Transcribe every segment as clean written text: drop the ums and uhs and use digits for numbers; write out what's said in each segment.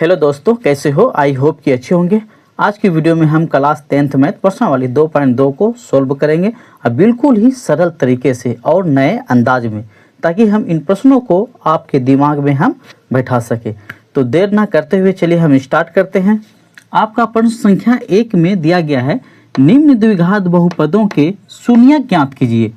Hello दोस्तों, कैसे हो? आई होप कि अच्छे होंगे। आज की वीडियो में हम क्लास 10th मैथ प्रश्नावली 2.2 को सोल्व करेंगे और बिल्कुल ही सरल तरीके से और नए अंदाज में, ताकि हम इन प्रश्नों को आपके दिमाग में हम बैठा सके। तो देर ना करते हुए चलिए हम स्टार्ट करते हैं। आपका प्रश्न संख्या 1 में दिया गया है, निम्न द्विघात बहुपदों के शून्यक ज्ञात कीजिए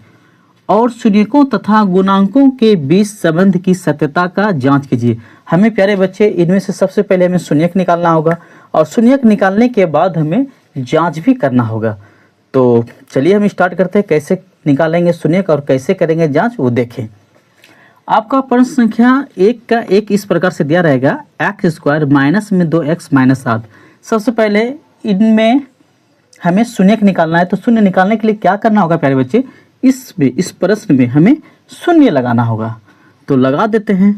और शून्यकों तथा गुणांकों के बीच संबंध की सत्यता का जांच कीजिए। हमें प्यारे बच्चे इनमें से सबसे पहले हमें शून्यक निकालना होगा और शून्यक निकालने के बाद हमें जांच भी करना होगा। तो चलिए हम स्टार्ट करते हैं, कैसे निकालेंगे शून्यक और कैसे करेंगे जांच वो देखें। आपका प्रश्न संख्या 1 का एक इस प्रकार से दिया रहेगा, एक्स स्क्वायर माइनस में 2x माइनस 7। सबसे पहले इनमें हमें शून्यक निकालना है। तो शून्य निकालने के लिए क्या करना होगा प्यारे बच्चे, इस प्रश्न में हमें शून्य लगाना होगा। तो लगा देते हैं।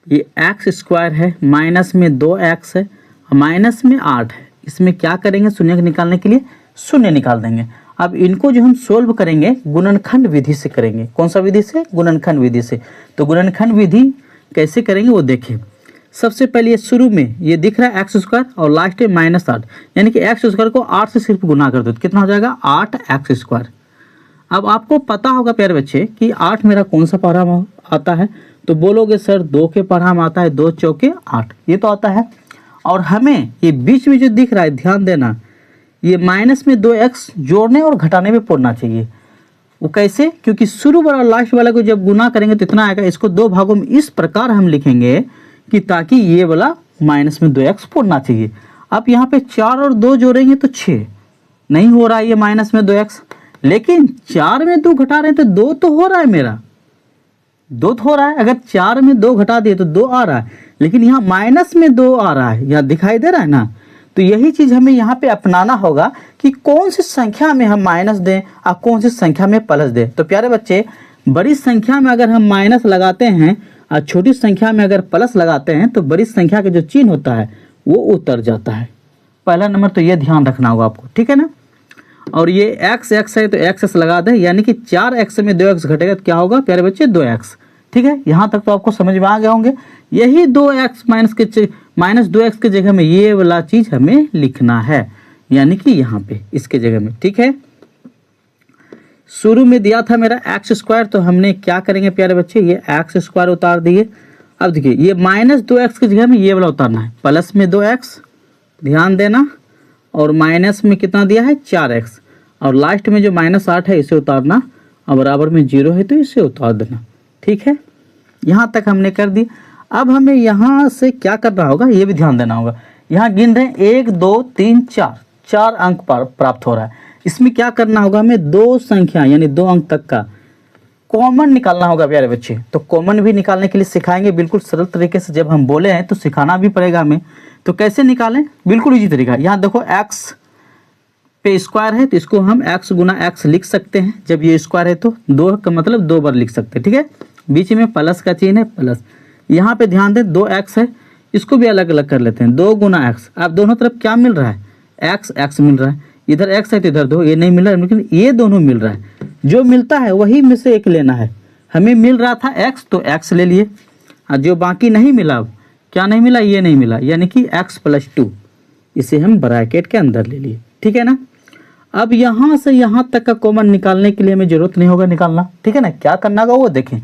ये एक्स स्क्वायर है, माइनस में 2x है, माइनस में 8 है। इसमें क्या करेंगे, शून्य निकालने के लिए शून्य निकाल देंगे। अब इनको जो हम सोल्व करेंगे गुणनखंड विधि से करेंगे। कौन सा विधि से? गुणनखंड विधि से। तो गुणनखंड विधि कैसे करेंगे वो देखें। सबसे पहले ये शुरू में ये दिख रहा है एक्स स्क्वायर और लास्ट में माइनस 8, यानी कि एक्स स्क्वायर को 8 से सिर्फ गुना कर दो तो कितना हो जाएगा, 8x स्क्वायर। अब आपको पता होगा प्यारे बच्चे कि 8 मेरा कौन सा पढ़ा आता है, तो बोलोगे सर 2 के पढ़ा में आता है, 2 चौके 8, ये तो आता है। और हमें ये बीच में जो दिख रहा है, ध्यान देना, ये माइनस में 2x जोड़ने और घटाने में पढ़ना चाहिए। वो कैसे? क्योंकि शुरू वाला लास्ट वाला को जब गुना करेंगे तो इतना आएगा। इसको दो भागों में इस प्रकार हम लिखेंगे कि ताकि ये वाला माइनस में 2x पढ़ना चाहिए। अब यहाँ पे 4 और 2 जोड़ेंगे तो 6 नहीं हो रहा है ये माइनस में 2x, लेकिन 4 में 2 घटा रहे हैं तो 2 तो हो रहा है, मेरा 2 तो हो रहा है। अगर 4 में 2 घटा दिए तो 2 आ रहा है, लेकिन यहाँ माइनस में 2 आ रहा है, यहाँ दिखाई दे रहा है ना। तो यही चीज हमें यहाँ पे अपनाना होगा कि कौन सी संख्या में हम माइनस दें और कौन सी संख्या में प्लस दें। तो प्यारे बच्चे, बड़ी संख्या में अगर हम माइनस लगाते हैं और छोटी संख्या में अगर प्लस लगाते हैं तो बड़ी संख्या का जो चिन्ह होता है वो उतर जाता है। पहला नंबर तो ये ध्यान रखना होगा आपको, ठीक है ना। और ये x है तो x लगा दें, यानी कि 4x में 2x घटेगा तो क्या होगा प्यारे बच्चे, 2x। ठीक है, यहाँ तक तो आपको समझ में आ गए होंगे। यही 2x माइनस 2x के जगह में ये वाला चीज हमें लिखना है, यानी कि यहाँ पे इसके जगह में। ठीक है, शुरू में दिया था मेरा एक्स स्क्वायर, तो हमने क्या करेंगे प्यारे बच्चे, ये एक्स स्क्वायर उतार दिए। अब देखिए ये माइनस 2x की जगह में ये वाला उतारना है, प्लस में 2x, ध्यान देना, और माइनस में कितना दिया है, 4x, और लास्ट में जो माइनस 8 है इसे उतारना, और बराबर में 0 है तो इसे उतार देना। ठीक है, यहाँ तक हमने कर दी। अब हमें यहाँ से क्या करना होगा ये भी ध्यान देना होगा। यहाँ गिन रहे हैं 1 2 3 4 अंक प्राप्त हो रहा है। इसमें क्या करना होगा, हमें 2 संख्या यानी 2 अंक तक का कॉमन निकालना होगा प्यारे बच्चे। तो कॉमन भी निकालने के लिए सिखाएंगे बिल्कुल सरल तरीके से। जब हम बोले हैं तो सिखाना भी पड़ेगा हमें। तो कैसे निकालें, बिल्कुल इजी तरीका। यहाँ देखो x पे स्क्वायर है तो इसको हम x गुना x लिख सकते हैं। जब ये स्क्वायर है तो 2 का मतलब 2 बार लिख सकते हैं। ठीक है, बीच में प्लस का चिन्ह है, प्लस। यहाँ पे ध्यान दें 2x है, इसको भी अलग अलग कर लेते हैं, 2 गुना x। अब दोनों तरफ क्या मिल रहा है, x मिल रहा है। इधर x है तो इधर 2, ये नहीं मिल रहा है, लेकिन ये दोनों मिल रहा है। जो मिलता है वही में से एक लेना है। हमें मिल रहा था x तो x ले लिए, और जो बाकी नहीं मिला, क्या नहीं मिला, ये नहीं मिला, यानी कि x + 2, इसे हम ब्रैकेट के अंदर ले लिए। ठीक है ना। अब यहाँ से यहाँ तक का कॉमन निकालने के लिए हमें जरूरत नहीं होगा निकालना। ठीक है ना, क्या करना होगा वो देखें।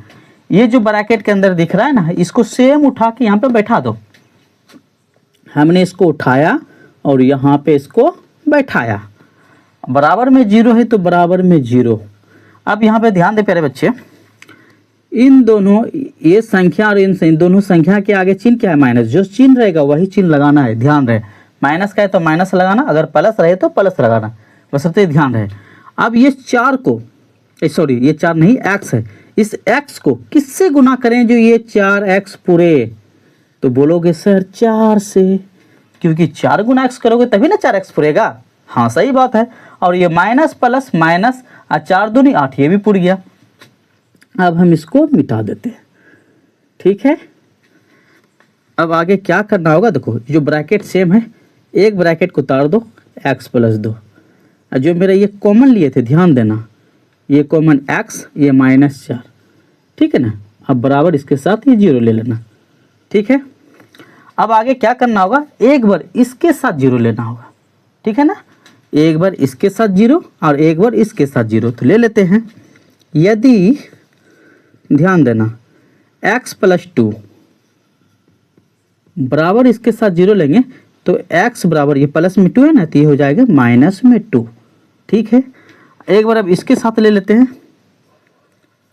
ये जो ब्रैकेट के अंदर दिख रहा है ना, इसको सेम उठा के यहाँ पे बैठा दो। हमने इसको उठाया और यहाँ पे इसको बैठाया, बराबर में 0 है तो बराबर में 0। अब यहाँ पे ध्यान दे प्यारे बच्चे, इन दोनों, ये संख्या और इन दोनों संख्या के आगे चिन्ह क्या है, माइनस। जो चिन्ह रहेगा वही चिन्ह लगाना है, ध्यान रहे। माइनस का है तो माइनस लगाना, अगर प्लस रहे तो प्लस लगाना, बस ध्यान रहे। अब ये 4 को, सॉरी ये 4 नहीं, x है, इस x को किससे गुना करें, जो ये 4x पूरे। तो बोलोगे सर 4 से, क्योंकि 4 गुना x करोगे तभी ना 4x पूरेगा। हाँ सही बात है। और ये माइनस प्लस माइनस, 4 दूनी 8, ये भी पूर गया। अब हम इसको मिटा देते हैं। ठीक है, अब आगे क्या करना होगा, देखो जो ब्रैकेट सेम है, एक ब्रैकेट को उतार दो, x + 2, और जो मेरा ये कॉमन लिए थे, ध्यान देना, ये कॉमन x, ये -4। ठीक है ना। अब बराबर इसके साथ ये 0 ले लेना। ठीक है, अब आगे क्या करना होगा, एक बार इसके साथ जीरो लेना होगा, ठीक है ना, एक बार इसके साथ जीरो और एक बार इसके साथ जीरो। तो ले लेते हैं, यदि ध्यान देना x प्लस 2 बराबर इसके साथ जीरो लेंगे तो x बराबर, ये प्लस में 2 है ना, तो ये हो जाएगा माइनस में 2, ठीक है। एक बार अब इसके साथ ले लेते हैं,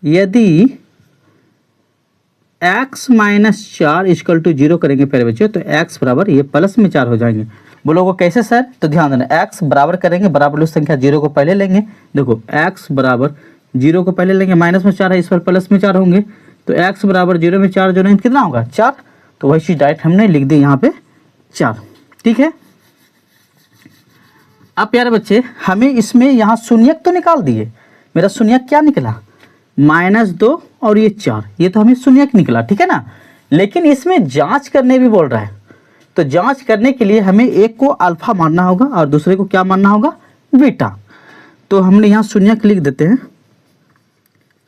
यदि x माइनस 4 इक्वल टू 0 करेंगे प्यारे बच्चों तो x बराबर ये प्लस में 4 हो जाएंगे। बोलोगे कैसे सर, तो ध्यान देना, x बराबर करेंगे, बराबर संख्या 0 को पहले लेंगे, देखो x बराबर 0 को पहले लेंगे, माइनस में 4 है, इस पर प्लस में 4 होंगे, तो x बराबर 0 में 4 जोड़ेंगे कितना होगा 4, तो वही चीज डायरेक्ट हमने लिख दी यहाँ पे 4, ठीक है। अब प्यारे बच्चे हमें इसमें यहाँ शून्यक तो निकाल दिए, मेरा शून्यक क्या निकला -2 और ये 4, ये तो हमें शून्यक निकला, ठीक है ना। लेकिन इसमें जांच करने भी बोल रहा है, तो जांच करने के लिए हमें एक को अल्फा मानना होगा और दूसरे को क्या मानना होगा, बीटा। तो हमने यहाँ शून्यक लिख देते हैं,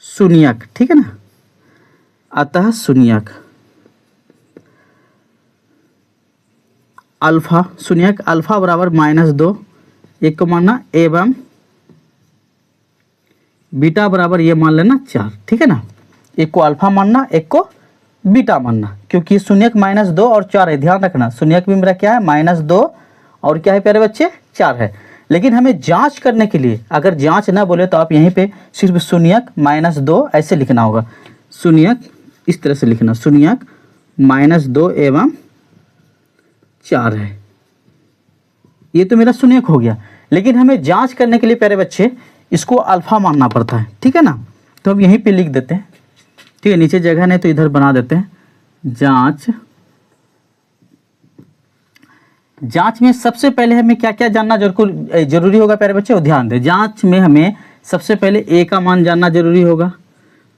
शून्यक, ठीक है ना। अतः शून्यक अल्फा, शून्यक अल्फा बराबर -2, एक को मानना, एवं बीटा बराबर ये मान लेना 4, ठीक है ना। एक को अल्फा मानना, एक को बीटा मानना, क्योंकि शून्यक -2 और 4 है, ध्यान रखना। शून्यक भी मेरा क्या है -2 और क्या है प्यारे बच्चे 4 है। लेकिन हमें जांच करने के लिए, अगर जांच ना बोले तो आप यहीं पे सिर्फ शून्यक -2 ऐसे लिखना होगा, शून्यक इस तरह से लिखना, शून्यक -2 एवं 4 है, ये तो मेरा शून्यक हो गया। लेकिन हमें जांच करने के लिए प्यारे बच्चे इसको अल्फा मानना पड़ता है, ठीक है ना। तो हम यहीं पे लिख देते हैं, ठीक है, नीचे जगह नहीं तो इधर बना देते हैं, जांच। जांच में सबसे पहले हमें क्या क्या जानना जरूरी होगा प्यारे बच्चे, ध्यान दें। जांच में हमें सबसे पहले a का मान जानना जरूरी होगा।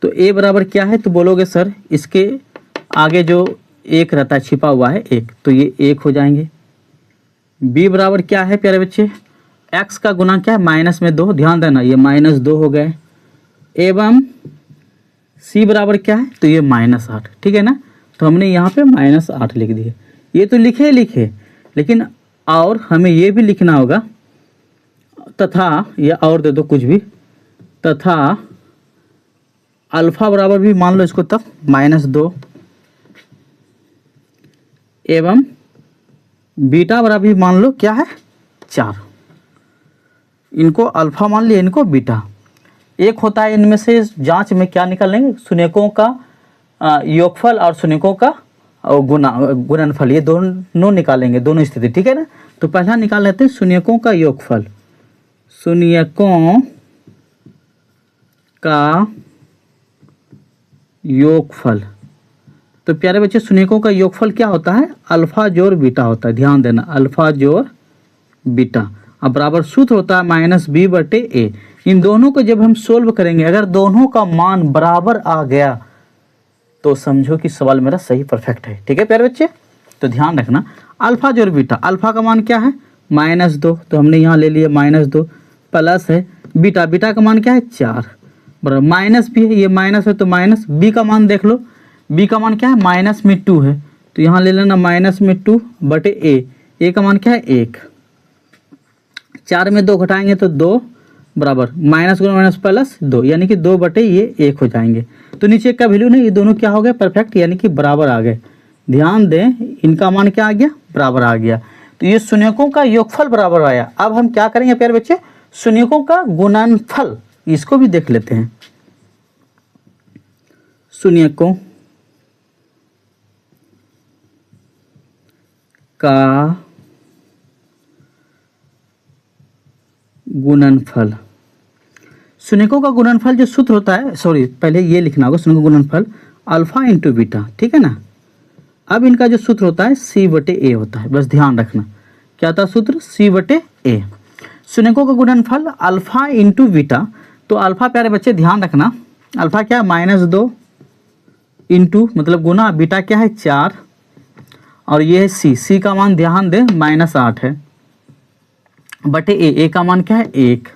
तो a बराबर क्या है, तो बोलोगे सर इसके आगे जो 1 रहता है छिपा हुआ है 1, तो ये 1 हो जाएंगे। b बराबर क्या है प्यारे बच्चे, x का गुना क्या है -2, ध्यान देना ये -2 हो गए, एवं c बराबर क्या है, तो ये -8, ठीक है ना। तो हमने यहाँ पे -8 लिख दिए, ये तो लिखे, लेकिन और हमें ये भी लिखना होगा, तथा या और दे दो कुछ भी, तथा अल्फा बराबर भी मान लो इसको तब -2, एवं बीटा बराबर भी मान लो क्या है 4, इनको अल्फा मान लिया, इनको बीटा। एक होता है इनमें से जांच में क्या निकाल लेंगे, शून्यकों का योगफल और शून्यकों का गुणनफल, ये दोनों निकालेंगे, दोनों स्थिति, ठीक है ना। तो पहला निकाल लेते हैं शून्यकों का योगफल, शून्यकों का योगफल। तो प्यारे बच्चे शून्यकों का योगफल क्या होता है, अल्फा जोड़ बीटा होता है, ध्यान देना, अल्फा जोड़ बीटा। अब बराबर सूत्र होता है -b/a। इन दोनों को जब हम सोल्व करेंगे, अगर दोनों का मान बराबर आ गया तो समझो कि सवाल मेरा सही परफेक्ट है, ठीक है प्यारे बच्चे। तो ध्यान रखना, अल्फा जोड़ बीटा, अल्फा का मान क्या है -2, तो हमने यहाँ ले लिया -2, प्लस है बीटा, बीटा का मान क्या है 4, बराबर माइनस भी है, ये माइनस है तो माइनस, बी का मान देख लो, बी का मान क्या है -2 है, तो यहाँ ले लेना -2/a, ए का मान क्या है 1, 4 में 2 घटाएंगे तो 2 बराबर माइनस गुना माइनस प्लस 2, यानी कि 2/1 हो जाएंगे। तो नीचे का वैल्यू नहीं, ये दोनों क्या हो गए परफेक्ट, यानी कि बराबर आ गए। ध्यान दें इनका मान क्या आ गया, बराबर आ गया। तो ये शून्यकों का योगफल बराबर आया। अब हम क्या करेंगे प्यारे बच्चे, शून्यकों का गुणनफल, इसको भी देख लेते हैं। शून्यकों का गुणनफल, शून्यकों का गुणनफल जो सूत्र होता है, सॉरी पहले ये लिखना होगा, शून्यकों का गुणनफल अल्फा इंटू बीटा, ठीक है ना। अब इनका जो सूत्र होता है c/a होता है, बस ध्यान रखना क्या था सूत्र, c/a। शून्यकों का गुणनफल अल्फा इंटू बीटा, तो अल्फा प्यारे बच्चे ध्यान रखना, अल्फा क्या है -2 इंटू मतलब गुना, बीटा क्या है 4, और ये है c का मान ध्यान दें -8 है, बटे a का मान क्या है 1,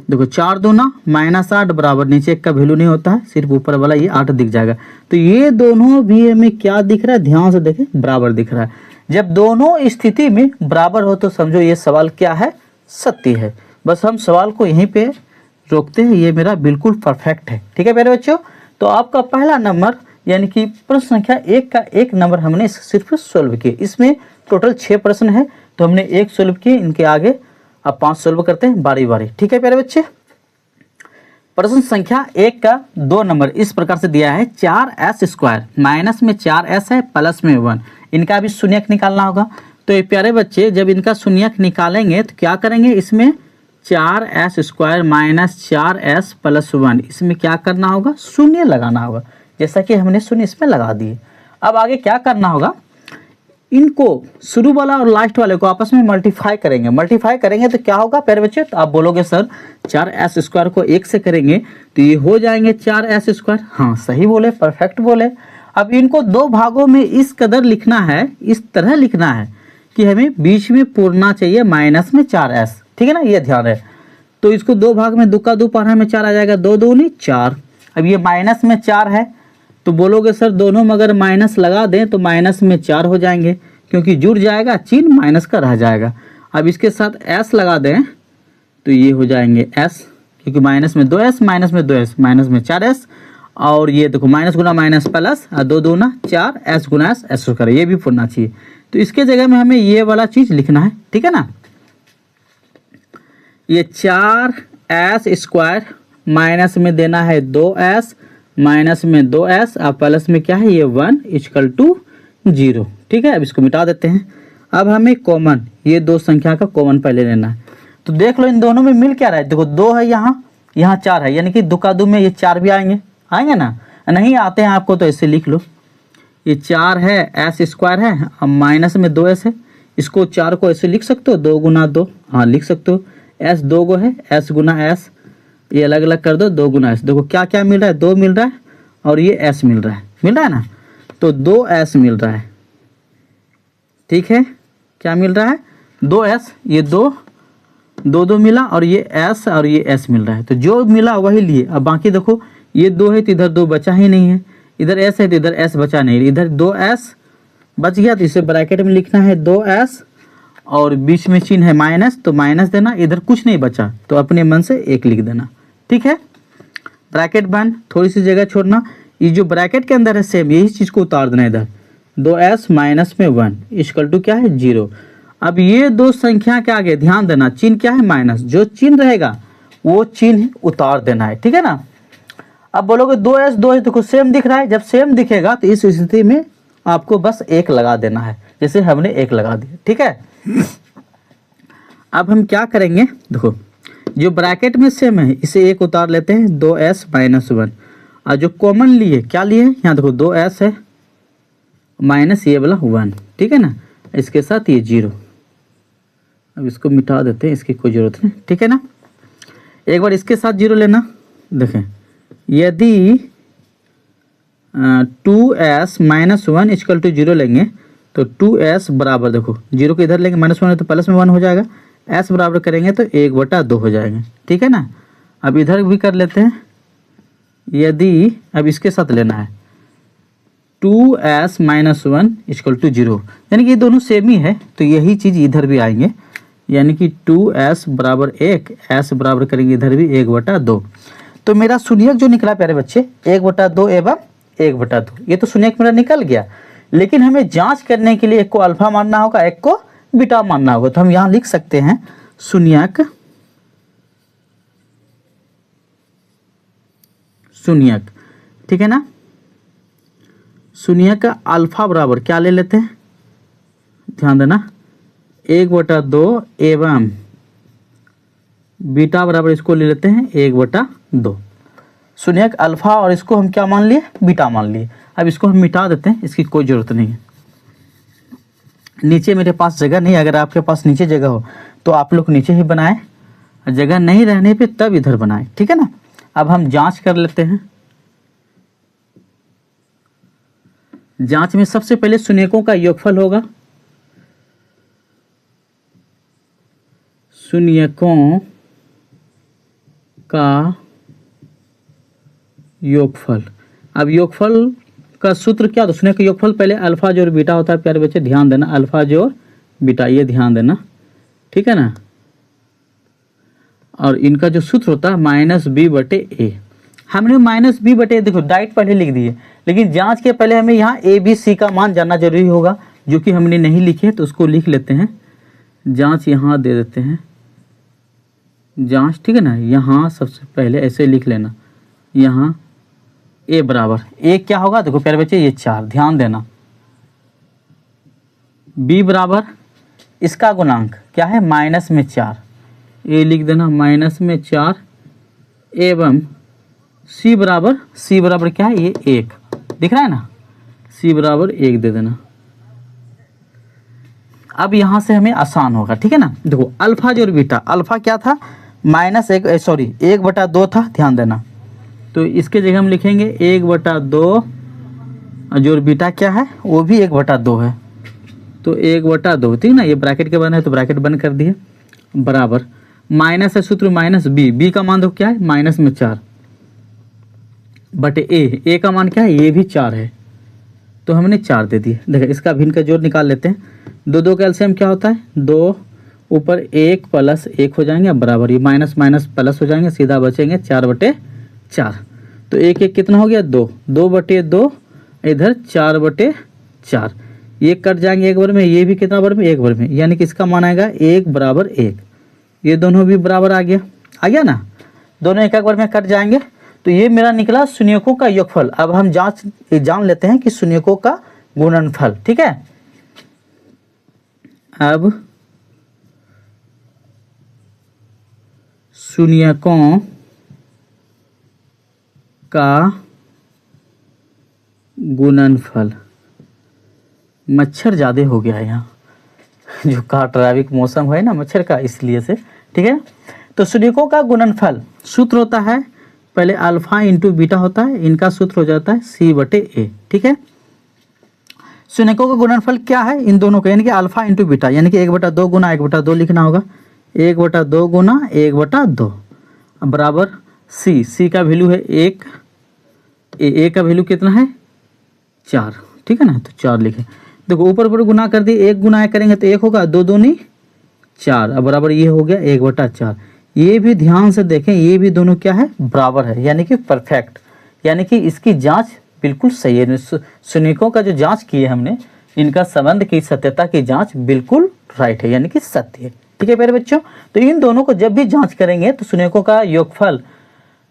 देखो 4 दूना -8 बराबर, नीचे एक का वैल्यू नहीं होता है, सिर्फ ऊपर वाला ये 8 दिख जाएगा। तो ये दोनों भी हमें क्या दिख रहा है, ध्यान से देखें, बराबर दिख रहा है। जब दोनों स्थिति में बराबर हो तो समझो ये सवाल क्या है, सत्य है। बस हम सवाल को यहीं पे रोकते हैं, ये मेरा बिल्कुल परफेक्ट है। ठीक है प्यारे बच्चों, तो आपका पहला नंबर यानी कि प्रश्न संख्या 1 का 1 नंबर हमने सिर्फ सोल्व किए। इसमें टोटल 6 प्रश्न है, तो हमने 1 सोल्व किए, इनके आगे अब 5 सोल्व करते हैं बारी बारी। ठीक है प्यारे बच्चे, प्रश्न संख्या 1 का 2 नंबर इस प्रकार से दिया है, 4s² माइनस में 4s है प्लस में 1, इनका भी शून्यक निकालना होगा। तो ये प्यारे बच्चे जब इनका शून्यक निकालेंगे तो क्या करेंगे, इसमें 4s² माइनस 4s प्लस 1, इसमें क्या करना होगा, शून्य लगाना होगा, जैसा कि हमने शून्य इसमें लगा दिए। अब आगे क्या करना होगा, इनको शुरू वाला और लास्ट वाले को आपस में मल्टीप्लाई करेंगे। मल्टीप्लाई करेंगे तो क्या होगा प्यारे बच्चे, तो आप बोलोगे सर 4s² को 1 से करेंगे तो ये हो जाएंगे 4s²। हाँ सही बोले, परफेक्ट बोले। अब इनको 2 भागों में इस कदर लिखना है, इस तरह लिखना है कि हमें बीच में पूरना चाहिए माइनस में 4s। ठीक है ना, ये ध्यान है। तो इसको 2 भाग में, 2 का 2 पारा में 4 आ जाएगा, 2 दूनी 4। अब ये माइनस में 4 है तो बोलोगे सर दोनों में अगर माइनस लगा दें तो माइनस में 4 हो जाएंगे, क्योंकि जुड़ जाएगा, चिन्ह माइनस का रह जाएगा। अब इसके साथ s लगा दें तो ये हो जाएंगे s, क्योंकि माइनस में 2s, माइनस में 2s, माइनस में 4s, और ये देखो माइनस गुना माइनस प्लस, 2 दूना 4, s गुना s करें, ये भी पूरना चाहिए। तो इसके जगह में हमें ये वाला चीज़ लिखना है। ठीक है ना, ये 4s² माइनस में देना है 2s, माइनस में 2s और प्लस में क्या है, ये 1 = 0। ठीक है, अब इसको मिटा देते हैं। अब हमें कॉमन, ये 2 संख्या का कॉमन पहले लेना है। तो देख लो इन दोनों में मिल क्या रहा है, देखो 2 है यहाँ, यहाँ 4 है, यानी कि 2 का 2 में ये 4 भी आएंगे, आएंगे ना, नहीं आते हैं आपको तो ऐसे लिख लो, ये 4 है, s² है, अब माइनस में 2s है, इसको 4 को ऐसे लिख सकते हो, 2 गुना 2, हाँ लिख सकते हो। s 2 गो है, s गुना s, ये अलग अलग कर दो, 2 गुना s। देखो क्या क्या मिल रहा है, 2 मिल रहा है और ये s मिल रहा है ना, तो 2s मिल रहा है। ठीक है, क्या मिल रहा है, 2s, ये 2 मिला और ये s और ये s मिल रहा है, तो जो मिला वही लिए। अब बाकी देखो ये 2 है तो इधर 2 बचा ही नहीं है, इधर s है तो इधर s बचा नहीं, इधर 2s बच गया तो इसे ब्रैकेट में लिखना है 2s, और बीच में चिन्ह है माइनस तो माइनस देना, इधर कुछ नहीं बचा तो अपने मन से 1 लिख देना। ठीक है, ब्रैकेट बंद, थोड़ी सी जगह छोड़ना, ये जो ब्रैकेट के अंदर है सेम यही चीज़ को उतार देना इधर, 2s माइनस में 1 = क्या है, 0। अब ये 2 संख्या के आगे ध्यान देना, चिन्ह क्या है, माइनस, जो चिन्ह रहेगा वो चिन्ह उतार देना है। ठीक है ना, अब बोलोगे 2s 2 देखो सेम दिख रहा है, जब सेम दिखेगा तो इस स्थिति में आपको बस 1 लगा देना है, जैसे हमने 1 लगा दिया। ठीक है, अब हम क्या करेंगे, देखो जो ब्रैकेट में सेम है इसे 1 उतार लेते हैं, 2s माइनस 1, और जो कॉमन लिए क्या लिए, यहाँ देखो 2s है माइनस ये वाला 1। ठीक है ना, इसके साथ ये 0। अब इसको मिटा देते हैं, इसकी कोई ज़रूरत नहीं। ठीक है ना, एक बार इसके साथ 0 लेना, देखें यदि 2s माइनस 1 = 0 लेंगे तो 2s बराबर, देखो 0 को इधर लेंगे, -1 है तो प्लस में 1 हो जाएगा, s बराबर करेंगे तो 1/2 हो जाएगा। ठीक है ना, अब इधर भी कर लेते हैं, यदि अब इसके साथ लेना है 2s माइनस 1 = 0, यानी कि ये दोनों सेम ही है तो यही चीज़ इधर भी आएंगे, यानी कि 2s बराबर 1, s बराबर करेंगे इधर भी 1/2। तो मेरा शून्यक जो निकला प्यारे बच्चे 1/2 एवं 1/2, ये तो शून्यक मेरा निकल गया। लेकिन हमें जांच करने के लिए एक को अल्फा मानना होगा, एक को बीटा मानना होगा, तो हम यहाँ लिख सकते हैं शून्यक शून्यक। ठीक है ना, शून्यक का अल्फा बराबर क्या ले लेते हैं, ध्यान देना 1/2 एवं बीटा बराबर इसको ले लेते हैं 1/2। शून्यक अल्फा और इसको हम क्या मान लिए, बीटा मान लिए। अब इसको हम मिटा देते हैं, इसकी कोई ज़रूरत नहीं है। नीचे मेरे पास जगह नहीं, अगर आपके पास नीचे जगह हो तो आप लोग नीचे ही बनाएं, जगह नहीं रहने पे तब इधर बनाएं। ठीक है ना, अब हम जांच कर लेते हैं। जांच में सबसे पहले शून्यकों का योगफल होगा, शून्यकों का योगफल। अब योगफल का सूत्र क्या, तो शून्य का योगफल पहले अल्फा जोड़ बीटा होता है प्यारे बच्चे, ध्यान देना, अल्फा जोड़ बीटा, ये ध्यान देना, ठीक है ना। और इनका जो सूत्र होता है -b/a। हमने -b/a देखो डायरेक्ट पहले लिख दिए, लेकिन जांच के पहले हमें यहाँ a b c का मान जानना जरूरी होगा, जो कि हमने नहीं लिखे, तो उसको लिख लेते हैं। जांच यहाँ दे देते हैं, जांच, ठीक है ना। यहाँ सबसे पहले ऐसे लिख लेना, यहाँ a बराबर, a क्या होगा देखो प्यारे बच्चे, ये 4, ध्यान देना। b बराबर इसका गुणांक क्या है, -4, a लिख देना -4, एवं c बराबर क्या है, ये 1 दिख रहा है ना, c बराबर 1 दे देना। अब यहाँ से हमें आसान होगा, ठीक है ना। देखो अल्फा जोड़ बीटा, अल्फा क्या था, -1/2 था, ध्यान देना। तो इसके जगह हम लिखेंगे 1/2, जोड़ बीटा क्या है, वो भी 1/2 है, तो 1/2, ठीक है ना। ये ब्रैकेट के बंद है तो ब्रैकेट बंद कर दिए, बराबर माइनस है सूत्र -b का मान देखो क्या है, -4 बटे a का मान क्या है, ये भी 4 है, तो हमने 4 दे दिए। देखो इसका भिन्न का जोड़ निकाल लेते हैं। 2 का एलसीएम क्या होता है, 2 ऊपर 1 + 1 हो जाएंगे, बराबर ये माइनस प्लस हो जाएंगे, सीधा बचेंगे 4/4। तो 1 कितना हो गया, 2/2, इधर 4/4, ये कट जाएंगे 1 बार में, ये भी कितना बार में, 1 बार में, यानी कि इसका मान आएगा 1 बराबर 1। ये दोनों भी बराबर आ गया ना, दोनों एक बार में कट जाएंगे। तो ये मेरा निकला शून्यकों का योगफल। अब हम जान लेते हैं कि शून्यकों का गुणनफल, ठीक है। अब शून्यकों का गुणनफल, मच्छर ज़्यादा हो गया है यहाँ, जो काट रहा है, अभी मौसम है ना मच्छर का, इसलिए से, ठीक है। तो शून्यकों का गुणनफल सूत्र होता है, पहले अल्फा इंटू बीटा होता है, इनका सूत्र हो जाता है c/a, ठीक है। शून्यकों का गुणनफल क्या है इन दोनों का, यानी कि अल्फा इंटू बीटा, यानी कि 1/2 गुना 1/2 लिखना होगा, 1/2 गुना 1/2 बराबर c का वैल्यू है 1, a का वैल्यू कितना है 4, ठीक है ना, तो 4 लिखे। देखो ऊपर ऊपर गुना कर दिए, 1 गुना करेंगे तो 1 होगा, 2 दूनी 4, अब बराबर ये हो गया 1/4। ये भी ध्यान से देखें, ये भी दोनों क्या है, बराबर है, यानी कि परफेक्ट, यानी कि इसकी जांच बिल्कुल सही है। शून्यकों का जो जांच की है हमने, इनका संबंध की सत्यता की जांच बिल्कुल राइट है, यानी कि सत्य है, ठीक है प्यारे बच्चों। तो इन दोनों को जब भी जांच करेंगे तो शून्यकों का योगफल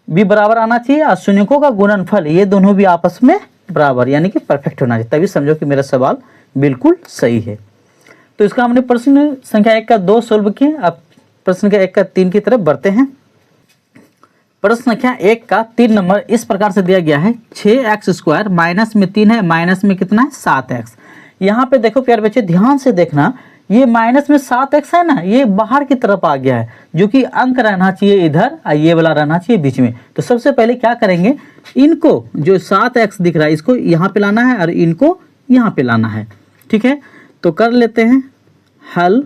भी बराबर आना चाहिए और शून्यकों का गुणनफल, ये दोनों भी आपस में बराबर, यानी कि परफेक्ट होना चाहिए, तभी समझो कि मेरा सवाल बिल्कुल सही है। तो इसका हमने प्रश्न संख्या 1 का 2 सोल्व किए। अब प्रश्न संख्या 1 का 3 की तरफ बढ़ते हैं। प्रश्न संख्या 1 का 3 नंबर इस प्रकार से दिया गया है, 6x² माइनस में 3 है, माइनस में कितना है 7x। यहाँ पे देखो प्यारे बच्चे ध्यान से देखना, ये माइनस में 7x है ना, ये बाहर की तरफ आ गया है, जो कि अंक रहना चाहिए इधर और ये वाला रहना चाहिए बीच में। तो सबसे पहले क्या करेंगे, इनको जो 7x दिख रहा है इसको यहाँ पे लाना है और इनको यहाँ पे लाना है, ठीक है। तो कर लेते हैं हल,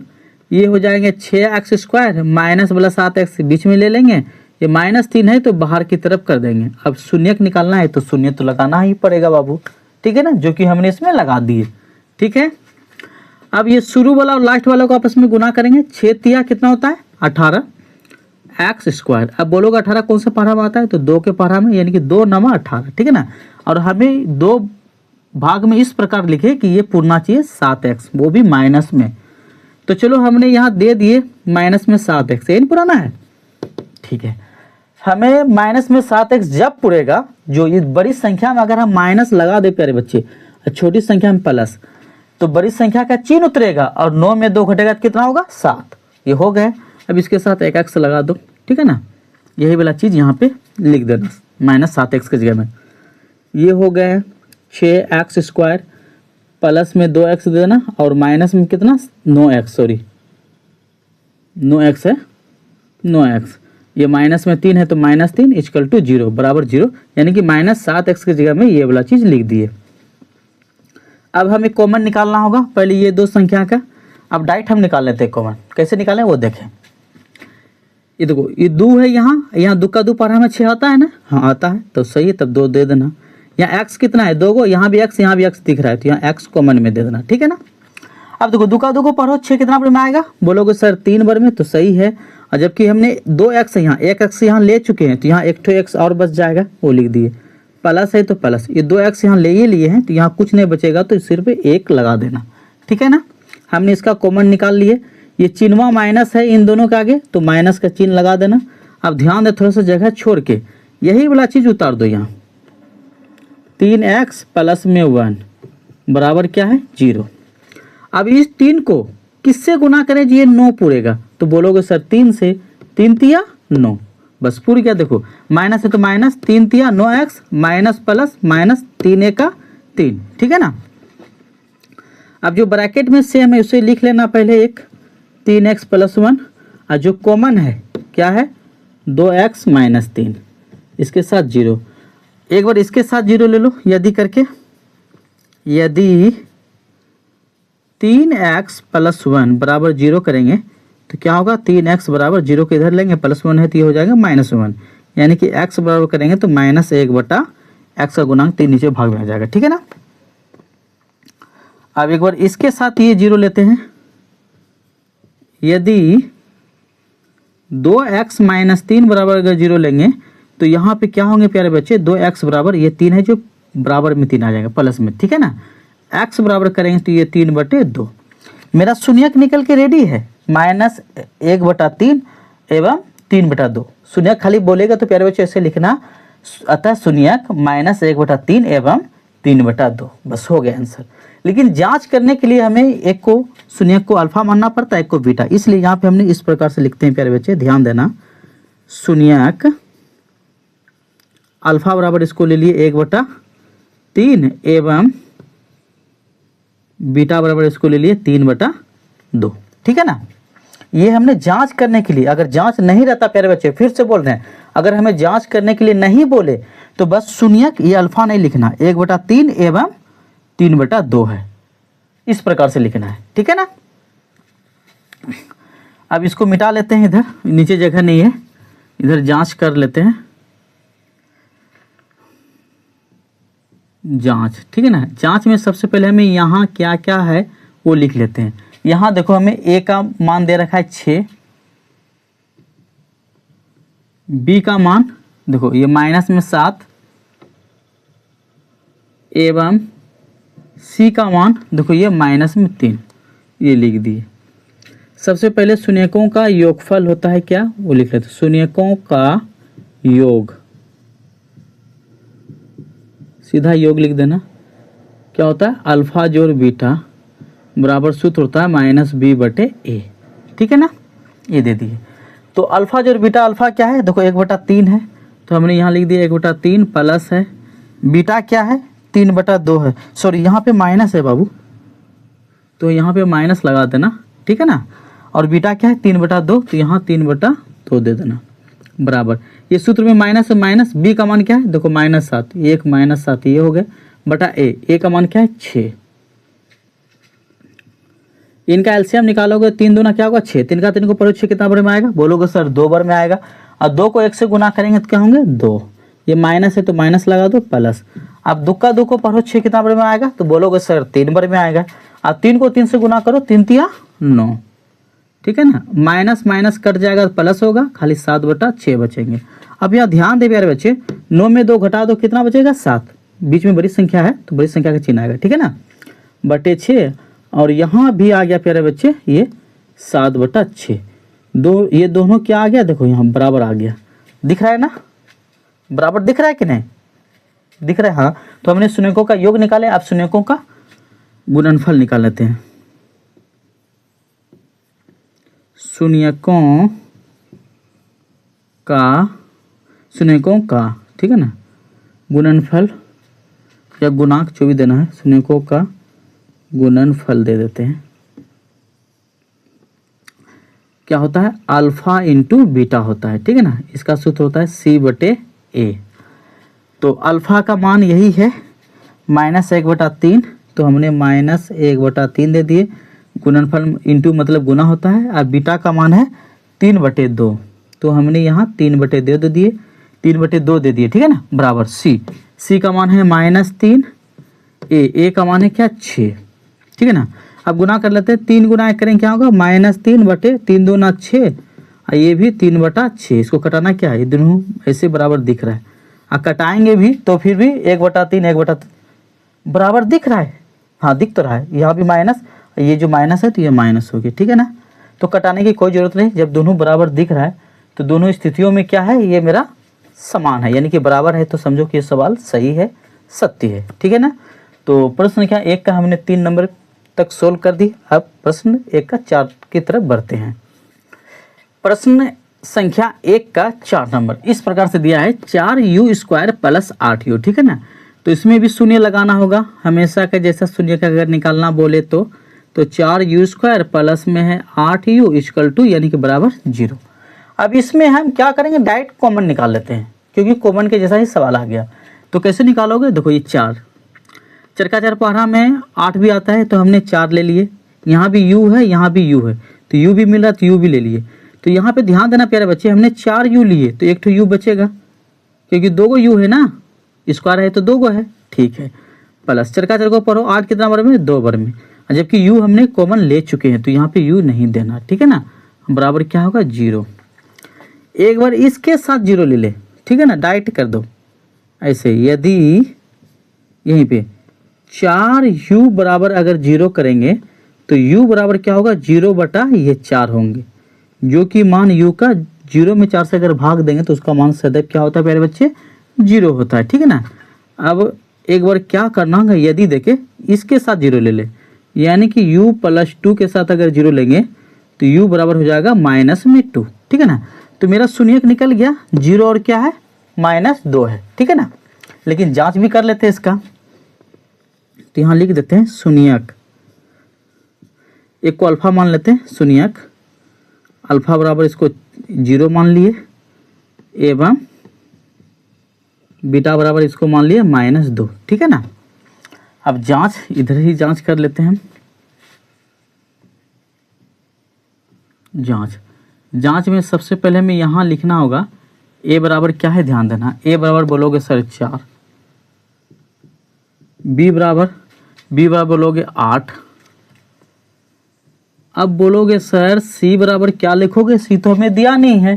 ये हो जाएंगे 6x² माइनस वाला 7x बीच में ले लेंगे, ये -3 है तो बाहर की तरफ कर देंगे। अब शून्यक निकालना है तो शून्य तो लगाना ही पड़ेगा बाबू, ठीक है ना, जो कि हमने इसमें लगा दिए, ठीक है। अब ये शुरू वाला और लास्ट वाला को आपस में गुना करेंगे, 6 तिया कितना होता है 18x²। अब बोलोगे 18 कौन सा पहाड़ा में आता है, तो 2 के पहाड़ा में, यानी कि 2 × 18, ठीक है ना। और हमें 2 भाग में इस प्रकार लिखे कि ये पूर्णा चाहिए 7x, वो भी माइनस में। तो चलो हमने यहाँ दे दिए माइनस में 7x, ये पुराना है, ठीक है। हमें माइनस में 7x जब पुरेगा, जो ये बड़ी संख्या में अगर हम माइनस लगा दे प्यारे बच्चे और छोटी संख्या में प्लस, तो बड़ी संख्या का चिन्ह उतरेगा और 9 में 2 घटेगा तो कितना होगा 7, ये हो गए। अब इसके साथ एक x लगा दो, ठीक है ना, यही वाला चीज़ यहाँ पे लिख देना, -7x की जगह में। ये हो गए 6x² प्लस में 2x दे देना और माइनस में कितना 9x, सॉरी 9x है, 9x, ये माइनस में 3 है तो -3 = 0 बराबर 0, यानी कि -7x की जगह में ये वाला चीज़ लिख दिए। अब हमें कॉमन निकालना होगा, पहले ये 2 संख्या का, अब डायरेक्ट हम निकाल लेते हैं कॉमन, कैसे निकालें वो देखें। ये देखो ये 2 है, यहाँ 2 का 2 पढ़ा में 6 आता है ना, हाँ आता है, तो सही है, तब 2 दे देना। यहाँ x कितना है 2 को, यहाँ भी x दिख रहा है, तो यहाँ x कॉमन में दे देना, ठीक है ना। अब देखो 2 का 2 को पढ़ो, 6 कितना बार में आएगा, बोलोगे सर 3 बार में, तो सही है। और जबकि हमने 2x यहाँ 1x यहाँ ले चुके हैं, तो यहाँ एक ठो x और बच जाएगा, वो लिख दिए। प्लस है तो प्लस, ये 2x यहाँ ले ही लिए हैं, तो यहाँ कुछ नहीं बचेगा, तो सिर्फ 1 लगा देना, ठीक है ना। हमने इसका कॉमन निकाल लिए। ये चिन्हवा माइनस है इन दोनों के आगे, तो माइनस का चिन्ह लगा देना। अब ध्यान दे, थोड़ा सा जगह छोड़ के यही वाला चीज़ उतार दो यहाँ। 3x प्लस में 1 बराबर क्या है 0। अब इस 3 को किससे गुना करें जी, ये 9 पूरेगा, तो बोलोगे सर 3 से, 3 तिया 9, बस पूरी क्या। देखो माइनस है तो माइनस, 3 तिया 9x माइनस प्लस माइनस 3 1 3, ठीक है ना। अब जो ब्रैकेट में सेम है उसे लिख लेना पहले, एक 3x प्लस 1, और जो कॉमन है क्या है 2x माइनस 3, इसके साथ 0। एक बार इसके साथ 0 ले लो, यदि करके, यदि 3x प्लस 1 बराबर 0 करेंगे तो क्या होगा, 3x बराबर 0 को इधर लेंगे, प्लस 1 है तो ये हो जाएगा माइनस 1, यानी कि x बराबर करेंगे तो -1/x का गुणांक 3 नीचे भाग में आ जाएगा, ठीक है ना। अब एक बार इसके साथ ये 0 लेते हैं, यदि 2x माइनस 3 बराबर अगर 0 लेंगे तो यहाँ पे क्या होंगे प्यारे बच्चे, 2x बराबर ये 3 है जो बराबर में 3 आ जाएगा प्लस में, ठीक है ना। x बराबर करेंगे तो ये 3/2। मेरा शून्यक निकल के रेडी है, -1/3 एवं 3/2। शून्यक खाली बोलेगा तो प्यारे बच्चे ऐसे लिखना, अतः शून्यक -1/3 एवं 3/2, बस हो गया आंसर। लेकिन जांच करने के लिए हमें एक को शून्यक को अल्फा मानना पड़ता है, एक को बीटा, इसलिए यहाँ पे हमने इस प्रकार से लिखते हैं प्यारे बच्चे, ध्यान देना। शून्यक अल्फा बराबर इसको ले लिए 1/3 एवं बीटा बराबर इसको ले लिए 3/2, ठीक है ना। ये हमने जांच करने के लिए, अगर जांच नहीं रहता प्यारे बच्चे, फिर से बोल रहे हैं, अगर हमें जांच करने के लिए नहीं बोले तो बस शून्यक ये अल्फा नहीं लिखना, 1/3 एवं 3/2 है, इस प्रकार से लिखना है, ठीक है ना। अब इसको मिटा लेते हैं, इधर नीचे जगह नहीं है, इधर जांच कर लेते हैं, जांच, ठीक है ना। जांच में सबसे पहले हमें यहाँ क्या क्या है वो लिख लेते हैं। यहाँ देखो हमें a का मान दे रखा है 6, b का मान देखो ये माइनस में 7 एवं c का मान देखो ये माइनस में 3, ये लिख दिए। सबसे पहले शून्यकों का योगफल होता है क्या, वो लिख लेते हैं। शून्यकों का योग, सीधा योग लिख देना। क्या होता है, अल्फा जोड़ बीटा बराबर सूत्र होता है -b/a, ठीक है ना, ये दे दिए। तो अल्फा जोड़ बीटा, अल्फा क्या है देखो 1/3 है, तो हमने यहाँ लिख दिया 1/3 प्लस है, बीटा क्या है 3/2 है, सॉरी यहाँ पे माइनस है बाबू, तो यहाँ पे माइनस लगा देना, ठीक है ना। और बीटा क्या है 3/2, तो यहाँ 3/2 दे देना बराबर, ये सूत्र में माइनस है, माइनस b का मान क्या है देखो -7, 1 -7 ये हो गया बटा a का मान क्या है 6। इनका एलसीएम निकालोगे 3 दूना क्या होगा 6, 3 का 3 को पढ़ो 6 कितना बार में आएगा, बोलोगे सर 2 बार में आएगा। और 2 को 1 से गुना करेंगे तो क्या होंगे 2, ये माइनस है तो माइनस लगा दो प्लस। अब 2 का 2 को पढ़ो 6 कितना बार में आएगा, तो बोलोगे सर 3 बार में आएगा। अब 3 को 3 से गुना करो, 3 तिया 9, ठीक है ना। माइनस माइनस कट जाएगा प्लस होगा, खाली 7/6 बचेंगे। अब यहाँ ध्यान दे प्यारे बच्चे, 9 में 2 घटा दो कितना बचेगा 7, बीच में बड़ी संख्या है तो बड़ी संख्या का चिन्ह आएगा, ठीक है ना, /6। और यहाँ भी आ गया प्यारे बच्चे ये 7/6, ये दोनों क्या आ गया देखो यहाँ बराबर आ गया, दिख रहा है ना, बराबर दिख रहा है कि नहीं दिख रहा है, हाँ। तो हमने शून्यकों का योग निकाले, अब शून्यकों का गुणनफल निकाल लेते हैं। शून्यकों का ठीक है ना गुणनफल या गुणांक जो भी देना है, शून्यकों का गुणनफल दे देते हैं। क्या होता है अल्फा इंटू बीटा होता है, ठीक है ना, इसका सूत्र होता है c/a। तो अल्फा का मान यही है -1/3, तो हमने -1/3 दे दिए, गुणनफल इंटू मतलब गुना होता है, और बीटा का मान है 3/2, तो हमने यहाँ 3/2 दे दिए, 3/2 दे दिए, ठीक है ना, बराबर सी का मान है -3, ए का मान है क्या 6, ठीक है ना। अब गुना कर लेते हैं, 3 गुना करेंगे क्या होगा -3/3 दूना 6, और ये भी 3/6, इसको कटाना क्या है, ये दोनों ऐसे बराबर दिख रहा है, और कटाएंगे भी तो फिर भी 1/3 1/3 बराबर दिख रहा है, हाँ दिख तो रहा है, यहाँ भी माइनस, ये जो माइनस है तो ये माइनस हो गया, ठीक है ना। तो कटाने की कोई ज़रूरत नहीं, जब दोनों बराबर दिख रहा है तो दोनों स्थितियों में क्या है, ये मेरा समान है, यानी कि बराबर है, तो समझो कि ये सवाल सही है, सत्य है, ठीक है ना। तो प्रश्न संख्या 1 का हमने 3 नंबर तक सोल्व कर दी। अब प्रश्न 1 का 4 की तरफ बढ़ते हैं। प्रश्न संख्या 1 का 4 नंबर इस प्रकार से दिया है, 4u² + 8u, ठीक है ना। तो इसमें भी शून्य लगाना होगा, हमेशा का जैसा शून्य का अगर निकालना बोले तो 4u² प्लस में है 8u = यानी कि बराबर 0। अब इसमें हम क्या करेंगे, डायरेक्ट कॉमन निकाल लेते हैं, क्योंकि कॉमन के जैसा ही सवाल आ गया। तो कैसे निकालोगे, देखो ये 4 का 4 पहाड़ा में 8 भी आता है, तो हमने 4 ले लिए, यहाँ भी u है, यहाँ भी u है, तो u भी मिला तो u भी ले लिए। तो यहाँ पे ध्यान देना प्यारे बच्चे, हमने 4u लिए तो एक तो u बचेगा, क्योंकि 2 गो u है ना, स्क्वायर है तो 2 गो है, ठीक है। प्लस 4 का 4 को पढ़ो, 8 कितना बार में, 2 बार में, जबकि u हमने कॉमन ले चुके हैं तो यहाँ पे u नहीं देना, ठीक है ना। बराबर क्या होगा 0। एक बार इसके साथ 0 ले ले, ठीक है ना, डायरेक्ट कर दो ऐसे। यदि यहीं पे 4u बराबर अगर 0 करेंगे तो u बराबर क्या होगा, 0/4 होंगे, जो कि मान u का 0 में 4 से अगर भाग देंगे तो उसका मान सदैव क्या होता है प्यारे बच्चे, 0 होता है, ठीक है ना। अब एक बार क्या करना होगा, यदि देखे इसके साथ 0 ले ले, यानी कि u + 2 के साथ अगर 0 लेंगे तो u बराबर हो जाएगा -2, ठीक है ना। तो मेरा शून्यक निकल गया, 0 और क्या है, -2 है, ठीक है ना। लेकिन जांच भी कर लेते हैं इसका, तो यहाँ लिख देते हैं शून्यक, एक को अल्फा मान लेते हैं, शून्यक अल्फा बराबर इसको 0 मान लिए, एवं बीटा बराबर इसको मान लिए -2, ठीक है ना। अब जांच इधर ही जांच कर लेते हैं हम। जांच में सबसे पहले हमें यहाँ लिखना होगा a बराबर क्या है, ध्यान देना, a बराबर बोलोगे सर 4, b बराबर बोलोगे 8, अब बोलोगे सर c बराबर क्या लिखोगे, c तो हमें दिया नहीं है,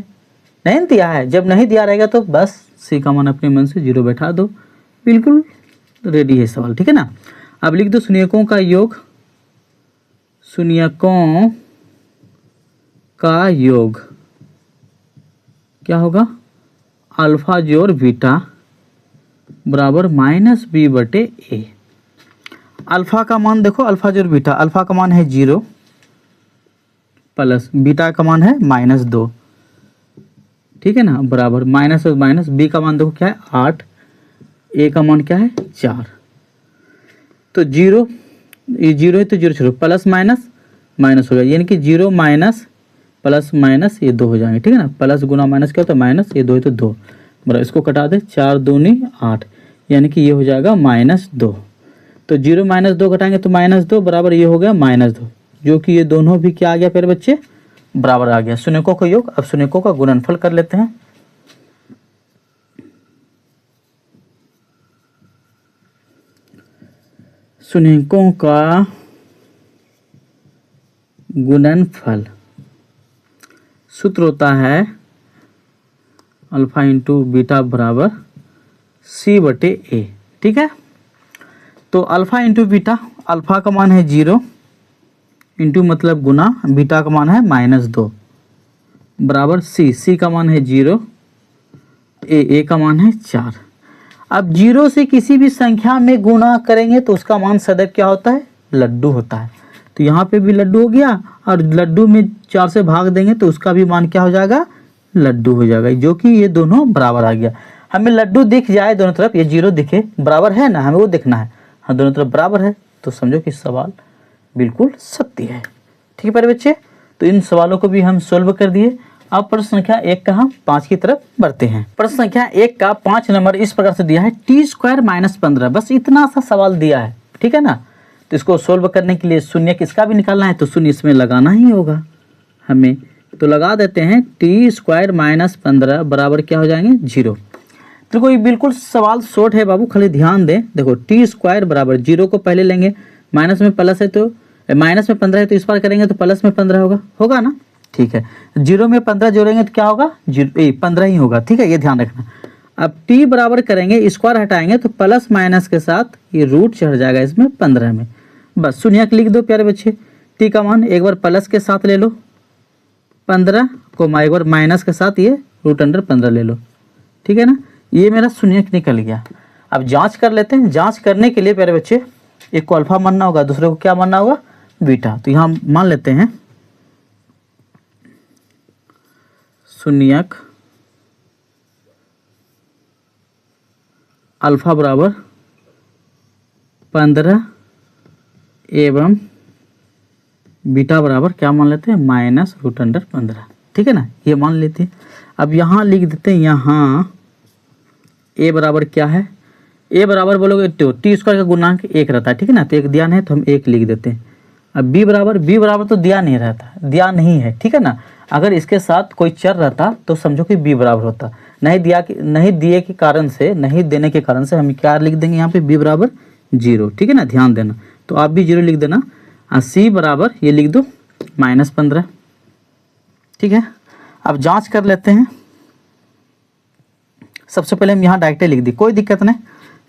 नहीं दिया है, जब नहीं दिया रहेगा तो बस c का मान अपने मन से 0 बैठा दो, बिल्कुल रेडी है सवाल, ठीक है ना। अब लिख दो शून्यकों का योग, शून्यकों का योग क्या होगा, अल्फा जोड़ बीटा बराबर -b/a। अल्फा का मान देखो, अल्फा जोड़ बीटा, अल्फा का मान है 0 प्लस बीटा का मान है -2, ठीक है ना, बराबर माइनस और माइनस, b का मान देखो क्या है 8, a का मान क्या है 4, तो 0, ये 0 है तो 0 छोड़ो, प्लस माइनस माइनस हो गया, यानी कि 0 माइनस प्लस माइनस ये 2 हो जाएंगे, ठीक है ना। प्लस गुना माइनस क्या होता है, माइनस, ये 2 है तो 2, बराबर इसको कटा दे, 4 दूनी 8, यानी कि ये हो जाएगा -2। तो 0 - 2 घटाएंगे तो -2 बराबर ये हो गया -2, जो कि ये दोनों भी क्या आ गया प्यारे बच्चे, बराबर आ गया। शून्यकों का योग, अब शून्यकों का गुणनफल कर लेते हैं। शून्यकों का गुणनफल सूत्र होता है अल्फा इंटू बीटा बराबर c/a, ठीक है। तो अल्फा इंटू बीटा, अल्फा का मान है 0 इंटू मतलब गुना, बीटा का मान है -2 बराबर c का मान है 0, a का मान है 4। अब 0 से किसी भी संख्या में गुना करेंगे तो उसका मान सदैव क्या होता है, लड्डू होता है। तो यहाँ पे भी लड्डू हो गया, और लड्डू में 4 से भाग देंगे तो उसका भी मान क्या हो जाएगा, लड्डू हो जाएगा, जो कि ये दोनों बराबर आ गया। हमें लड्डू दिख जाए दोनों तरफ, ये 0 दिखे, बराबर है ना, हमें वो देखना है, हाँ दोनों तरफ बराबर है, तो समझो कि सवाल बिल्कुल सत्य है, ठीक है प्यारे बच्चे। तो इन सवालों को भी हम सोल्व कर दिए। अब प्रश्न संख्या 1 का हम 5 की तरफ बढ़ते हैं। प्रश्न संख्या 1 का 5 नंबर इस प्रकार से दिया है, t² - 15, बस इतना सा सवाल दिया है, ठीक है ना। तो इसको सोल्व करने के लिए शून्य किसका भी निकालना है, तो शून्य इसमें लगाना ही होगा हमें, तो लगा देते हैं टी स्क्वायर माइनस 15 बराबर क्या हो जाएंगे 0। देखो ये बिल्कुल सवाल शॉर्ट है बाबू, खाली ध्यान दें। देखो टी स्क्वायर बराबर 0 को पहले लेंगे, माइनस में प्लस है तो माइनस में 15 है तो इस बार करेंगे तो प्लस में 15 होगा ना। ठीक है, 0 में 15 जोड़ेंगे तो क्या होगा 15 ही होगा। ठीक है, ये ध्यान रखना। अब टी बराबर करेंगे, स्क्वायर हटाएंगे तो प्लस माइनस के साथ ये रूट चढ़ जाएगा इसमें 15 में। बस शून्यक लिख दो प्यारे बच्चे। टी का मान एक बार प्लस के साथ ले लो 15 को, एक बार माइनस के साथ ये रूट अंडर 15 ले लो। ठीक है ना, ये मेरा शून्यक निकल गया। अब जांच कर लेते हैं। जांच करने के लिए प्यारे बच्चे एक को अल्फा मानना होगा, दूसरे को क्या मानना होगा बीटा। तो यहाँ मान लेते हैं शून्यक अल्फा बराबर 15 एवं बीटा बराबर क्या मान लेते हैं माइनस रूट अंडर 15। ठीक है ना, ये मान लेते हैं। अब यहाँ लिख देते हैं, यहाँ ए बराबर क्या है, ए बराबर बोलोगे तो टी स्क्वायर का गुणांक 1 रहता है। ठीक है ना, तो एक दिया है तो हम 1 लिख देते हैं। अब बी बराबर तो दिया नहीं रहता, दिया नहीं है। ठीक है ना, अगर इसके साथ कोई चर रहता तो समझो कि बी बराबर होता। नहीं दिए के कारण से, नहीं देने के कारण से हम क्या लिख देंगे यहाँ पे बी बराबर 0। ठीक है ना, ध्यान देना। तो आप भी 0 लिख देना। सी बराबर ये लिख दो माइनस 15। ठीक है, अब जांच कर लेते हैं। सबसे पहले हम यहाँ डायरेक्ट लिख दी, कोई दिक्कत नहीं,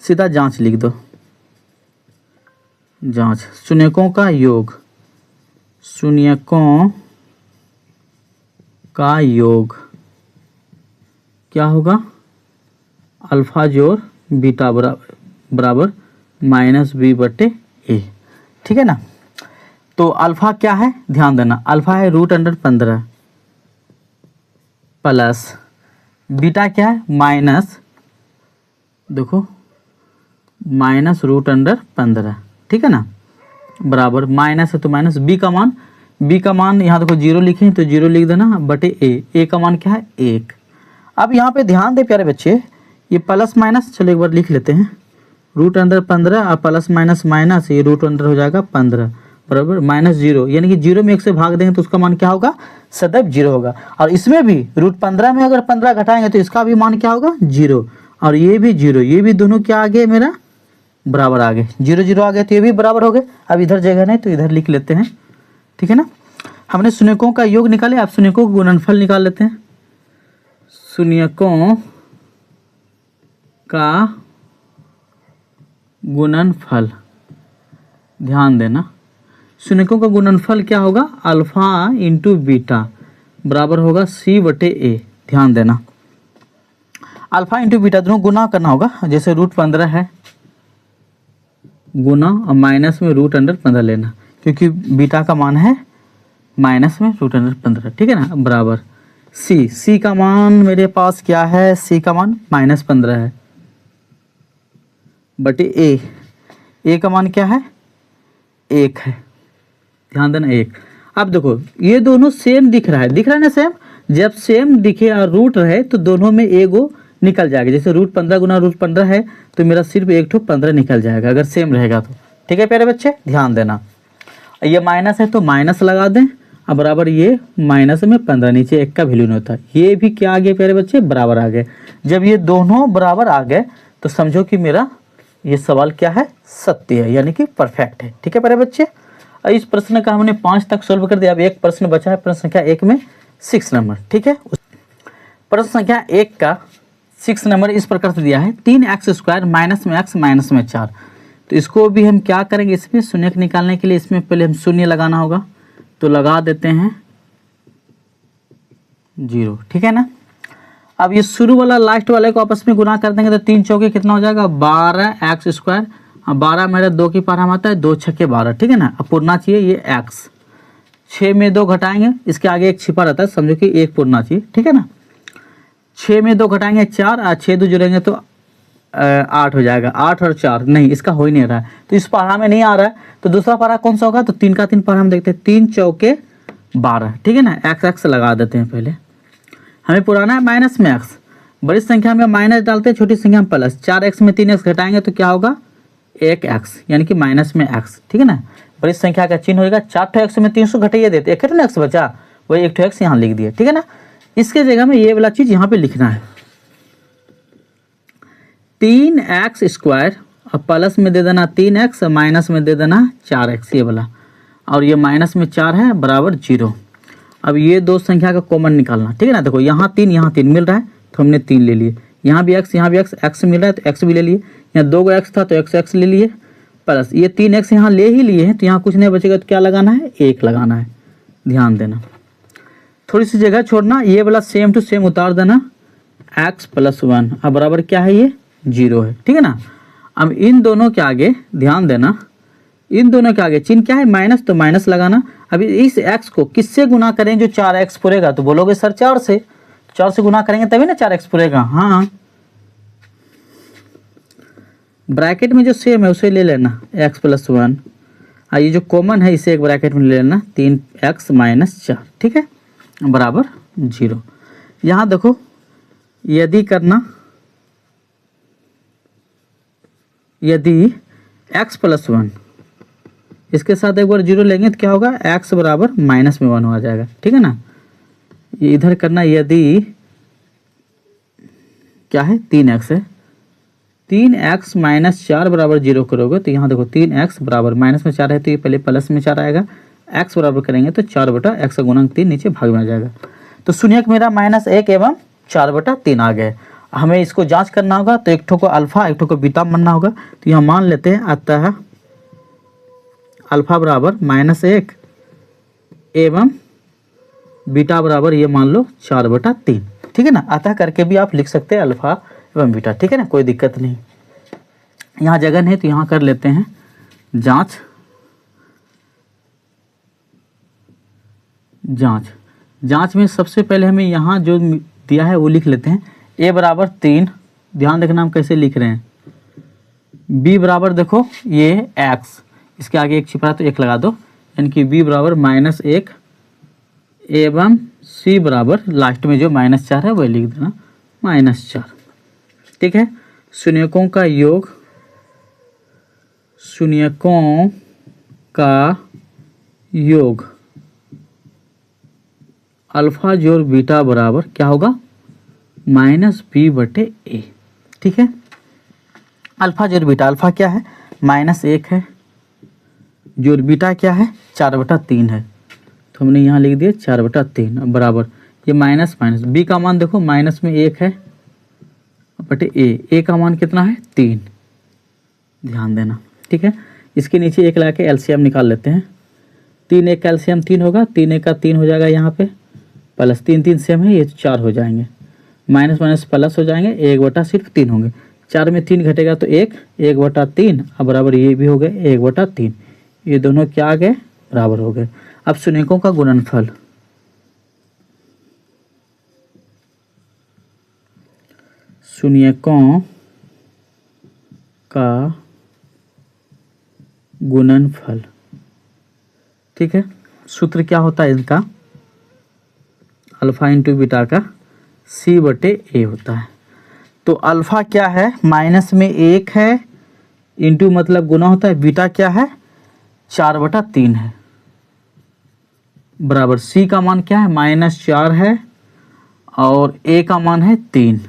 सीधा जांच लिख दो। जांच शून्यकों का योग, शून्यकों का योग क्या होगा अल्फा जोड़ बीटा बराबर माइनस बी बटे ए। ठीक है ना, तो अल्फा क्या है ध्यान देना, अल्फा है रूट अंडर 15 प्लस बीटा क्या है माइनस, देखो माइनस रूट अंडर 15। ठीक है ना, बराबर माइनस है तो माइनस बी का मान यहाँ देखो 0 लिखे तो 0 लिख देना बटे ए का मान क्या है 1। अब यहाँ पे ध्यान दे प्यारे बच्चे, ये प्लस माइनस चलो एक बार लिख लेते हैं, रूट अंडर 15 और प्लस माइनस माइनस, ये रूट अंडर हो जाएगा 15 बराबर माइनस 0, यानी कि 0 में 1 से भाग देंगे तो उसका मान क्या होगा सदैव 0 होगा। और इसमें भी रूट 15 में अगर 15 घटाएंगे तो इसका भी मान क्या होगा 0, और ये भी 0, ये भी दोनों क्या आ गए मेरा बराबर आ गए, 0 0 आ गए तो ये भी बराबर हो गए। अब इधर जगह नहीं तो इधर लिख लेते हैं। ठीक है ना, हमने शून्यकों का योग निकाले, आप शून्यकों का गुणनफल निकाल लेते हैं। शून्यकों का गुणनफल, ध्यान देना, शून्यकों का गुणनफल क्या होगा अल्फा इंटू बीटा बराबर होगा सी बटे ए। ध्यान देना, अल्फा इंटू बीटा दोनों गुना करना होगा। जैसे रूट 15 है गुना और माइनस में रूट अंडर 15 लेना, क्योंकि बीटा का मान है माइनस में रूट अंडर 15। ठीक है ना, बराबर सी का मान मेरे पास क्या है, सी का मान माइनस 15 है बटे ए का मान क्या है 1 है। ध्यान देना 1। अब देखो ये दोनों सेम दिख रहा है ना सेम, जब सेम दिखे और रूट रहे तो दोनों में एगो निकल जाएगा। जैसे रूट 15 गुना रूट 15 है तो मेरा सिर्फ 1 ठो 15 निकल जाएगा अगर सेम रहेगा तो। ठीक है प्यारे बच्चे, ध्यान देना, ये माइनस है तो माइनस लगा दें, अब बराबर ये माइनस में 15, नीचे 1 का वैल्यू नहीं होता। ये भी क्या आ गए प्यारे बच्चे बराबर आ गए। जब ये दोनों बराबर आ गए तो समझो कि मेरा ये सवाल क्या है सत्य है, यानी कि परफेक्ट है। ठीक है प्यारे बच्चे, इस प्रश्न का हमने 5 तक सोल्व कर दिया। अब एक प्रश्न बचा है, प्रश्न संख्या 1 में 6 नंबर। ठीक है, प्रश्न संख्या 1 का 6 नंबर इस प्रकार से दिया है 3x² माइनस में x माइनस में 4। तो इसको भी हम क्या करेंगे, इसमें शून्यक निकालने के लिए इसमें पहले हम शून्य लगाना होगा, तो लगा देते हैं 0। ठीक है ना, अब ये शुरू वाला लास्ट वाले को आपस में गुना कर देंगे तो 3 चौके कितना हो जाएगा 12x²। 12 मेरा 2 की पावर आता है 2 छक्के 12। ठीक है ना, अब पूर्णा चाहिए ये x, 6 में 2 घटाएंगे, इसके आगे 1 छिपा रहता है, समझो कि 1 पूर्णा चाहिए। ठीक है ना, 6 में 2 घटाएंगे 4 और 6 2 जुड़ेंगे तो 8 हो जाएगा। 8 और 4 नहीं, इसका हो ही नहीं रहा है, तो इस पारा में नहीं आ रहा है, तो दूसरा पारा कौन सा होगा, तो 3 का 3 पारा हम देखते हैं, 3 चौके 12। ठीक है ना, x लगा देते हैं। पहले हमें पुराना है माइनस में x, बड़ी संख्या में माइनस डालते हैं, छोटी संख्या में प्लस। 4x में 3x घटाएंगे तो क्या होगा 1x, यानी कि माइनस में x। ठीक है ना, बड़ी संख्या का चिन्ह होगा। 4 x में 300 घटाइए देते, 1 x बचा, वही एक एक्स यहाँ लिख दिए, ठीक है ना। इसके जगह में ये वाला चीज़ यहाँ पे लिखना है 3x², अब प्लस में दे देना 3x और माइनस में दे देना 4x ये वाला, और ये माइनस में 4 है बराबर 0। अब ये दो संख्या का कॉमन निकालना, ठीक है ना। देखो यहाँ 3 मिल रहा है तो हमने 3 ले लिए, यहाँ भी x x मिल रहा है तो x भी ले लिए, यहाँ 2 x था तो x ले लिए, प्लस ये 3x यहाँ ले ही लिए हैं तो यहाँ कुछ नहीं बचेगा तो क्या लगाना है 1 लगाना है। ध्यान देना, थोड़ी सी जगह छोड़ना, ये वाला सेम टू सेम उतार देना x + 1, अब बराबर क्या है ये 0 है, ठीक है ना। अब इन दोनों के आगे ध्यान देना, इन दोनों के आगे चिन्ह क्या है माइनस, तो माइनस लगाना। अभी इस x को किससे गुना करें जो 4x पूरेगा, तो बोलोगे सर 4 से गुना करेंगे तभी ना 4x पूरेगा। हाँ, ब्रैकेट में जो सेम है उसे ले लेना x + 1, और ये जो कॉमन है इसे एक ब्रैकेट में ले लेना 3x - 4, ठीक है, बराबर 0। यहाँ देखो यदि करना, यदि x + 1 इसके साथ एक बार 0 लेंगे तो क्या होगा x बराबर -1 हो जाएगा, ठीक है ना। ये इधर करना, यदि क्या है 3x है, 3x - 4 बराबर 0 करोगे तो यहाँ देखो 3x बराबर माइनस में 4 है तो ये पहले प्लस में 4 आएगा, x बराबर करेंगे तो 4/x का गुणक 3 नीचे भाग में आ जाएगा। तो सुनिए कि मेरा -1 एवं 4/3 आ गए। हमें इसको जांच करना होगा तो एक ठो को अल्फा एक ठो को बीटा मानना होगा। तो यहाँ मान लेते हैं अतः अल्फा बराबर -1 एवं बीटा बराबर ये मान लो 4/3, ठीक है ना। अतः करके भी आप लिख सकते हैं अल्फा एवं बीटा, ठीक है ना, कोई दिक्कत नहीं। यहाँ जगह नहीं तो यहाँ कर लेते हैं जांच। जांच में सबसे पहले हमें यहाँ जो दिया है वो लिख लेते हैं। a बराबर 3, ध्यान देखना हम कैसे लिख रहे हैं। b बराबर देखो ये x, इसके आगे 1 छिपा है तो 1 लगा दो, यानी कि b बराबर -1 एवं c बराबर लास्ट में जो -4 है वही लिख देना -4, ठीक है। शून्यकों का योग अल्फा जोड़ बीटा बराबर क्या होगा -b/a, ठीक है। अल्फा जोड़ बीटा, अल्फा क्या है -1 है, जोड़ बीटा क्या है 4/3 है, तो हमने यहाँ लिख दिया 4/3 बराबर ये माइनस बी का मान देखो माइनस में 1 है बटे ए का मान कितना है 3, ध्यान देना, ठीक है। इसके नीचे 1 लगा के एलसीएम निकाल लेते हैं। 3 1 का एलसीएम 3 होगा, 3 1 का 3 हो जाएगा यहाँ पे, प्लस 3 3 सेम है ये तो 4 हो जाएंगे, माइनस माइनस प्लस हो जाएंगे, 1/3 होंगे, 4 में 3 घटेगा तो 1/3, अब बराबर ये भी हो गए 1/3, ये दोनों क्या आ गए बराबर हो गए। अब शून्यकों का गुणनफल, शून्यकों का गुणनफल, ठीक है। सूत्र क्या होता है इनका, अल्फा इंटू बीटा का c/a होता है। तो अल्फा क्या है माइनस में 1 है, इंटू मतलब गुना होता है, बीटा क्या है 4/3 है, बराबर c का मान क्या है -4 है और a का मान है 3।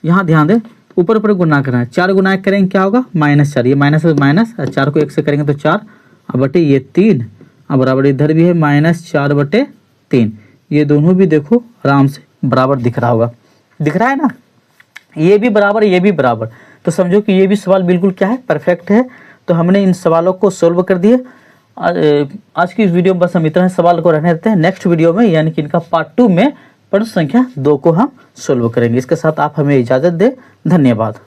यहाँ ध्यान दे ऊपर ऊपर गुना करना है, 4 गुना 1 करेंगे क्या होगा -4, ये माइनस है माइनस, 4 को 1 से करेंगे तो 4 अब बटे ये 3, अब बराबर इधर भी है -4/3, ये दोनों भी देखो आराम से बराबर दिख रहा होगा, दिख रहा है ना, ये भी बराबर ये भी बराबर, तो समझो कि ये भी सवाल बिल्कुल क्या है परफेक्ट है। तो हमने इन सवालों को सोल्व कर दिए। आज की इस वीडियो में बस हम इतना सवाल को रहने देते हैं, नेक्स्ट वीडियो में यानी कि इनका पार्ट 2 में प्रश्न संख्या 2 को हम सोल्व करेंगे। इसके साथ आप हमें इजाज़त दें, धन्यवाद।